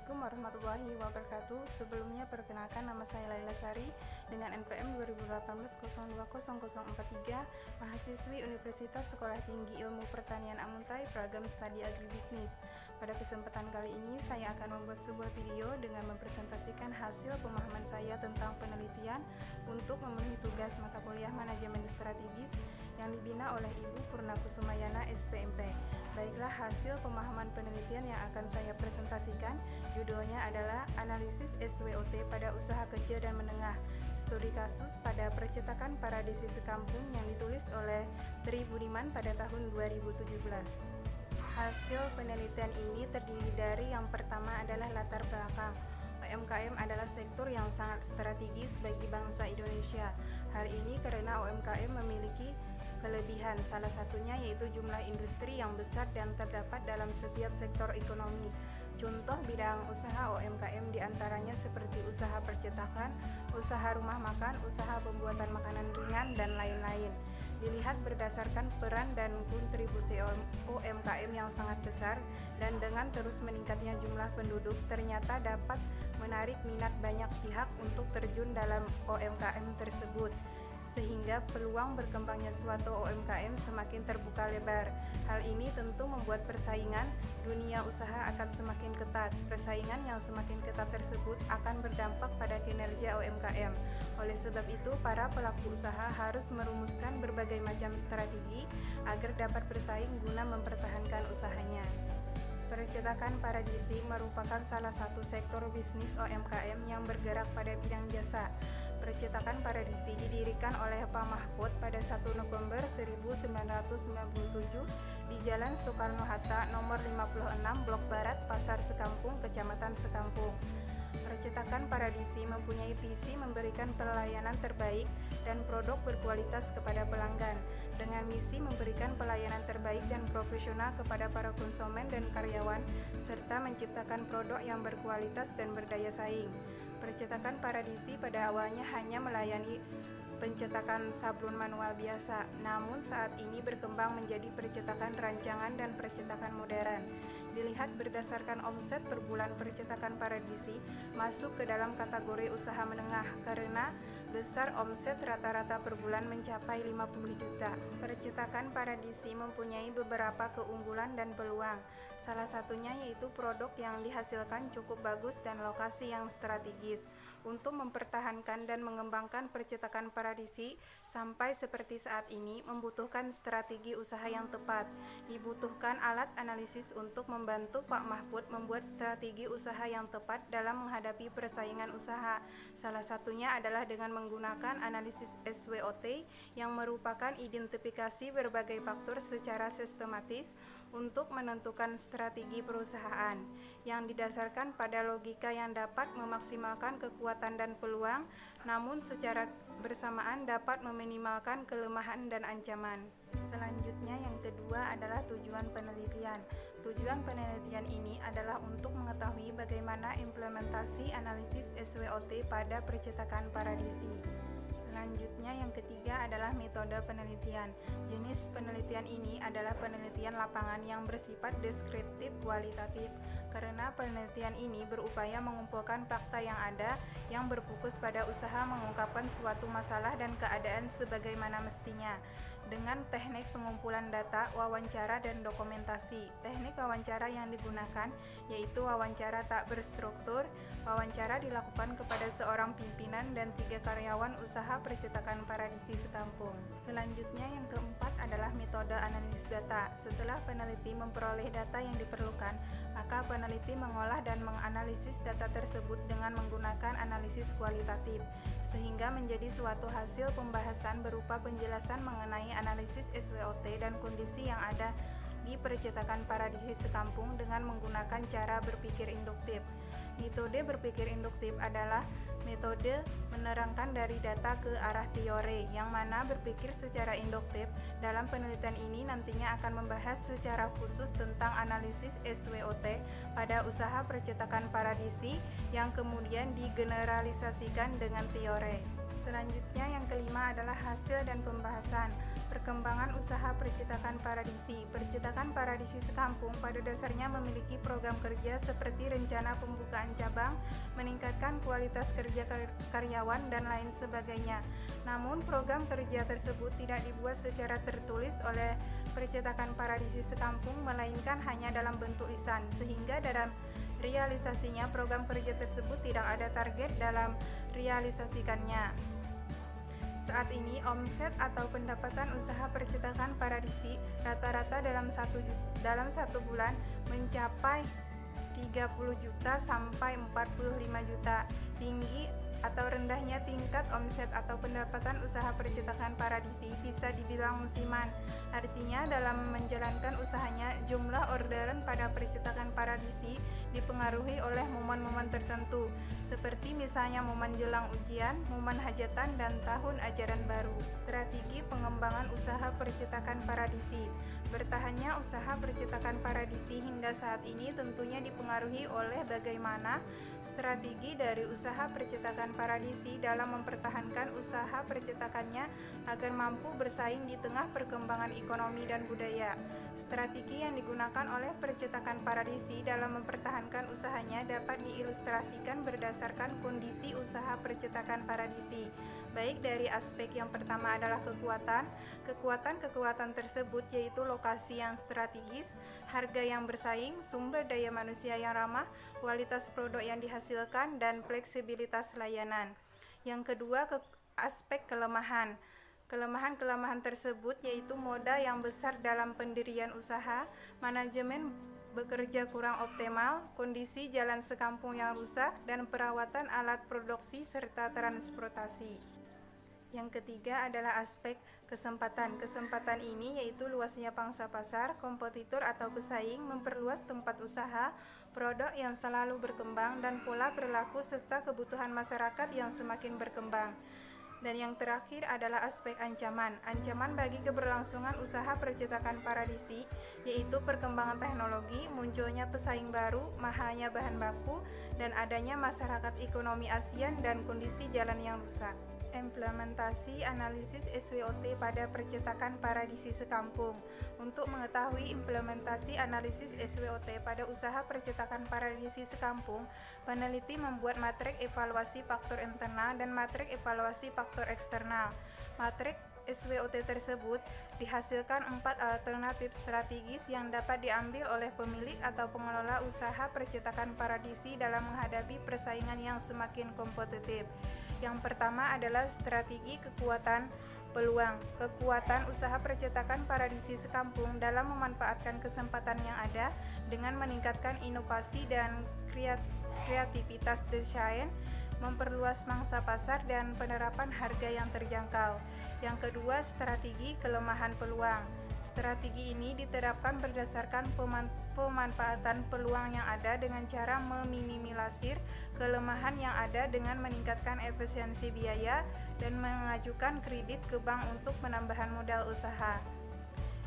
Assalamualaikum warahmatullahi wabarakatuh. Sebelumnya perkenalkan, nama saya Laila Sari dengan NPM 2018-020043, mahasiswi Universitas Sekolah Tinggi Ilmu Pertanian Amuntai, program studi agribisnis. Pada kesempatan kali ini saya akan membuat sebuah video dengan mempresentasikan hasil pemahaman saya tentang penelitian untuk memenuhi tugas mata kuliah manajemen strategis yang dibina oleh Ibu Purnakusumayana SPMP. Baiklah, hasil pemahaman penelitian yang akan saya presentasikan judulnya adalah Analisis SWOT pada Usaha Kecil dan Menengah, Studi Kasus pada Percetakan Paradisi Sekampung yang ditulis oleh Tri Budiman pada tahun 2017. Hasil penelitian ini terdiri dari yang pertama adalah latar belakang. UMKM adalah sektor yang sangat strategis bagi bangsa Indonesia. Hal ini karena UMKM memiliki kelebihan, salah satunya yaitu jumlah industri yang besar dan terdapat dalam setiap sektor ekonomi. Contoh bidang usaha UMKM diantaranya seperti usaha percetakan, usaha rumah makan, usaha pembuatan makanan ringan, dan lain-lain. Dilihat berdasarkan peran dan kontribusi UMKM yang sangat besar dan dengan terus meningkatnya jumlah penduduk, ternyata dapat menarik minat banyak pihak untuk terjun dalam UMKM tersebut, sehingga peluang berkembangnya suatu UMKM semakin terbuka lebar. Hal ini tentu membuat persaingan dunia usaha akan semakin ketat. Persaingan yang semakin ketat tersebut akan berdampak pada kinerja UMKM. Oleh sebab itu, para pelaku usaha harus merumuskan berbagai macam strategi agar dapat bersaing guna mempertahankan usahanya. Percetakan Paradisi merupakan salah satu sektor bisnis UMKM yang bergerak pada bidang jasa. Percetakan Paradisi didirikan oleh Pak Mahfud pada 1 November 1997 di Jalan Soekarno-Hatta nomor 56 Blok Barat, Pasar Sekampung, Kecamatan Sekampung. Percetakan Paradisi mempunyai visi memberikan pelayanan terbaik dan produk berkualitas kepada pelanggan, dengan misi memberikan pelayanan terbaik dan profesional kepada para konsumen dan karyawan, serta menciptakan produk yang berkualitas dan berdaya saing. Percetakan Paradisi pada awalnya hanya melayani pencetakan sablon manual biasa, namun saat ini berkembang menjadi percetakan rancangan dan percetakan modern. Dilihat berdasarkan omset per bulan, Percetakan Paradisi masuk ke dalam kategori usaha menengah karena besar omset rata-rata per bulan mencapai 50 juta. Percetakan Paradisi mempunyai beberapa keunggulan dan peluang. Salah satunya yaitu produk yang dihasilkan cukup bagus dan lokasi yang strategis. Untuk mempertahankan dan mengembangkan Percetakan Paradisi sampai seperti saat ini membutuhkan strategi usaha yang tepat. Dibutuhkan alat analisis untuk membantu Pak Mahfud membuat strategi usaha yang tepat dalam menghadapi persaingan usaha. Salah satunya adalah dengan menggunakan analisis SWOT yang merupakan identifikasi berbagai faktor secara sistematis untuk menentukan strategi perusahaan yang didasarkan pada logika yang dapat memaksimalkan kekuatan dan peluang, namun secara bersamaan dapat meminimalkan kelemahan dan ancaman. Selanjutnya yang kedua adalah tujuan penelitian. Tujuan penelitian ini adalah untuk mengetahui bagaimana implementasi analisis SWOT pada Percetakan Paradisi. Selanjutnya yang ketiga adalah metode penelitian. Jenis penelitian ini adalah penelitian lapangan yang bersifat deskriptif kualitatif, karena penelitian ini berupaya mengumpulkan fakta yang ada yang berfokus pada usaha mengungkapkan suatu masalah dan keadaan sebagaimana mestinya dengan teknik pengumpulan data, wawancara, dan dokumentasi. Teknik wawancara yang digunakan yaitu wawancara tak berstruktur. Wawancara dilakukan kepada seorang pimpinan dan 3 karyawan usaha Percetakan Paradisi Sekampung. Selanjutnya yang keempat adalah metode analisis data. Setelah peneliti memperoleh data yang diperlukan, maka peneliti mengolah dan menganalisis data tersebut dengan menggunakan analisis kualitatif, sehingga menjadi suatu hasil pembahasan berupa penjelasan mengenai analisis SWOT dan kondisi yang ada di Percetakan Paradisi Sekampung dengan menggunakan cara berpikir induktif. Metode berpikir induktif adalah metode menerangkan dari data ke arah teori, yang mana berpikir secara induktif. Dalam penelitian ini nantinya akan membahas secara khusus tentang analisis SWOT pada usaha Percetakan Paradisi yang kemudian digeneralisasikan dengan teori. Selanjutnya yang kelima adalah hasil dan pembahasan. Perkembangan usaha percetakan paradisi. Percetakan paradisi sekampung pada dasarnya memiliki program kerja seperti rencana pembukaan cabang, meningkatkan kualitas kerja karyawan, dan lain sebagainya. Namun program kerja tersebut tidak dibuat secara tertulis oleh percetakan paradisi sekampung, melainkan hanya dalam bentuk lisan, sehingga dalam realisasinya program kerja tersebut tidak ada target dalam realisasikannya. Saat ini omset atau pendapatan usaha percetakan paradisi rata-rata dalam satu bulan mencapai 30 juta sampai 45 juta. Tinggi atau rendahnya tingkat omset atau pendapatan usaha percetakan paradisi bisa dibilang musiman. Artinya dalam menjalankan usahanya, jumlah orderan pada percetakan paradisi dipengaruhi oleh momen-momen tertentu, seperti misalnya momen jelang ujian, momen hajatan, dan tahun ajaran baru. Strategi pengembangan usaha percetakan paradisi. Bertahannya usaha percetakan paradisi hingga saat ini tentunya dipengaruhi oleh bagaimana strategi dari usaha percetakan paradisi dalam mempertahankan usaha percetakannya agar mampu bersaing di tengah perkembangan ekonomi dan budaya. Strategi yang digunakan oleh percetakan paradisi dalam mempertahankan usahanya dapat diilustrasikan berdasarkan kondisi usaha percetakan paradisi, baik dari aspek yang pertama adalah kekuatan tersebut yaitu lokasi yang strategis, harga yang bersaing, sumber daya manusia yang ramah, kualitas produk yang dihasilkan, dan fleksibilitas layanan. Yang kedua, aspek kelemahan. Kelemahan tersebut yaitu modal yang besar dalam pendirian usaha, manajemen bekerja kurang optimal, kondisi jalan sekampung yang rusak, dan perawatan alat produksi serta transportasi. Yang ketiga adalah aspek kesempatan. Kesempatan ini yaitu luasnya pangsa pasar, kompetitor atau pesaing, memperluas tempat usaha, produk yang selalu berkembang, dan pola perilaku serta kebutuhan masyarakat yang semakin berkembang. Dan yang terakhir adalah aspek ancaman. Ancaman bagi keberlangsungan usaha percetakan paradisi yaitu perkembangan teknologi, munculnya pesaing baru, mahalnya bahan baku, dan adanya masyarakat ekonomi ASEAN dan kondisi jalan yang rusak. Implementasi analisis SWOT pada percetakan paradisi sekampung. Untuk mengetahui implementasi analisis SWOT pada usaha percetakan paradisi sekampung, peneliti membuat matrik evaluasi faktor internal dan matrik evaluasi faktor eksternal. Matrik SWOT tersebut dihasilkan 4 alternatif strategis yang dapat diambil oleh pemilik atau pengelola usaha percetakan paradisi dalam menghadapi persaingan yang semakin kompetitif. Yang pertama adalah strategi kekuatan peluang. Kekuatan usaha percetakan paradisi sekampung dalam memanfaatkan kesempatan yang ada dengan meningkatkan inovasi dan kreativitas desain, memperluas mangsa pasar, dan penerapan harga yang terjangkau. Yang kedua, strategi kelemahan peluang. Strategi ini diterapkan berdasarkan pemanfaatan peluang yang ada dengan cara meminimalisir kelemahan yang ada dengan meningkatkan efisiensi biaya dan mengajukan kredit ke bank untuk penambahan modal usaha.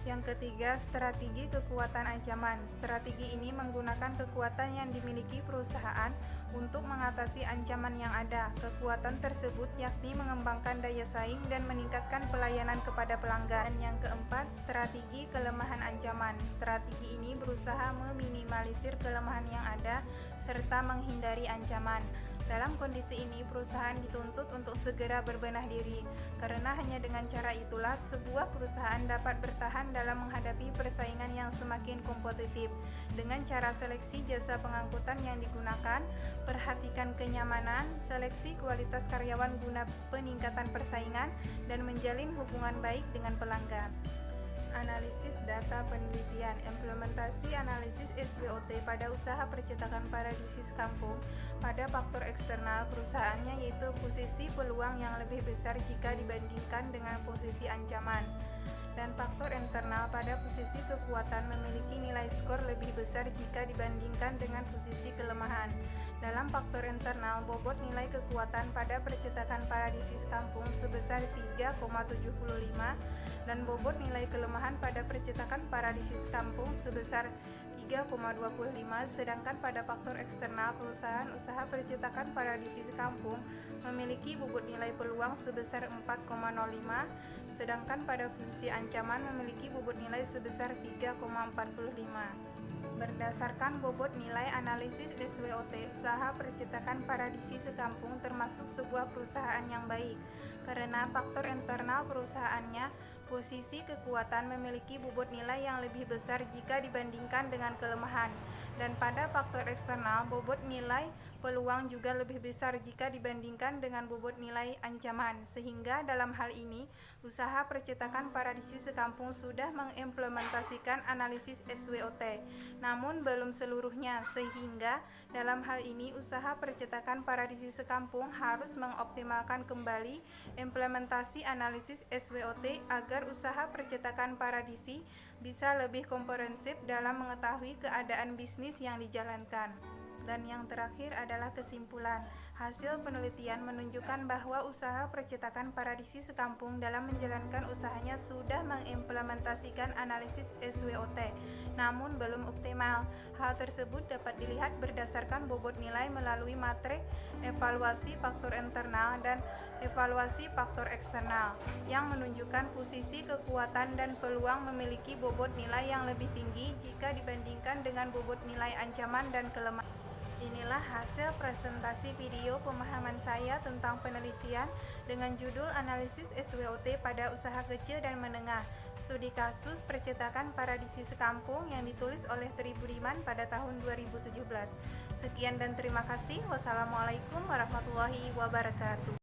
Yang ketiga, strategi kekuatan ancaman. Strategi ini menggunakan kekuatan yang dimiliki perusahaan untuk mengatasi ancaman yang ada. Kekuatan tersebut yakni mengembangkan daya saing dan meningkatkan pelayanan kepada pelanggan. Dan yang keempat, strategi kelemahan ancaman. Strategi ini berusaha meminimalisir kelemahan yang ada serta menghindari ancaman. Dalam kondisi ini, perusahaan dituntut untuk segera berbenah diri, karena hanya dengan cara itulah sebuah perusahaan dapat bertahan dalam menghadapi persaingan yang semakin kompetitif. Dengan cara seleksi jasa pengangkutan yang digunakan, perhatikan kenyamanan, seleksi kualitas karyawan guna peningkatan persaingan, dan menjalin hubungan baik dengan pelanggan. Analisis data penelitian. Implementasi analisis SWOT pada usaha percetakan paradisi sekampung pada faktor eksternal perusahaannya, yaitu posisi peluang yang lebih besar jika dibandingkan dengan posisi ancaman, dan faktor internal pada posisi kekuatan memiliki nilai skor lebih besar jika dibandingkan dengan posisi kelemahan. Dalam faktor internal, bobot nilai kekuatan pada percetakan paradisi sekampung sebesar 3,75 dan bobot nilai kelemahan pada percetakan paradisi sekampung sebesar 3,25, sedangkan pada faktor eksternal perusahaan usaha percetakan Paradisi Sekampung memiliki bobot nilai peluang sebesar 4,05, sedangkan pada posisi ancaman memiliki bobot nilai sebesar 3,45. Berdasarkan bobot nilai analisis SWOT, usaha percetakan Paradisi Sekampung termasuk sebuah perusahaan yang baik karena faktor internal perusahaannya, posisi kekuatan memiliki bobot nilai yang lebih besar jika dibandingkan dengan kelemahan, dan pada faktor eksternal bobot nilai peluang juga lebih besar jika dibandingkan dengan bobot nilai ancaman, sehingga dalam hal ini usaha percetakan Paradisi Sekampung sudah mengimplementasikan analisis SWOT, namun belum seluruhnya, sehingga dalam hal ini usaha percetakan Paradisi Sekampung harus mengoptimalkan kembali implementasi analisis SWOT agar usaha percetakan Paradisi bisa lebih komprehensif dalam mengetahui keadaan bisnis yang dijalankan. Dan yang terakhir adalah kesimpulan. Hasil penelitian menunjukkan bahwa usaha percetakan Paradisi Sekampung dalam menjalankan usahanya sudah mengimplementasikan analisis SWOT, namun belum optimal. Hal tersebut dapat dilihat berdasarkan bobot nilai melalui matrik evaluasi faktor internal dan evaluasi faktor eksternal, yang menunjukkan posisi kekuatan dan peluang memiliki bobot nilai yang lebih tinggi jika dibandingkan dengan bobot nilai ancaman dan kelemahan. Inilah hasil presentasi video pemahaman saya tentang penelitian dengan judul Analisis SWOT pada Usaha Kecil dan Menengah, Studi Kasus Percetakan Paradisi Sekampung yang ditulis oleh Tri Budiman pada tahun 2017. Sekian dan terima kasih. Wassalamualaikum warahmatullahi wabarakatuh.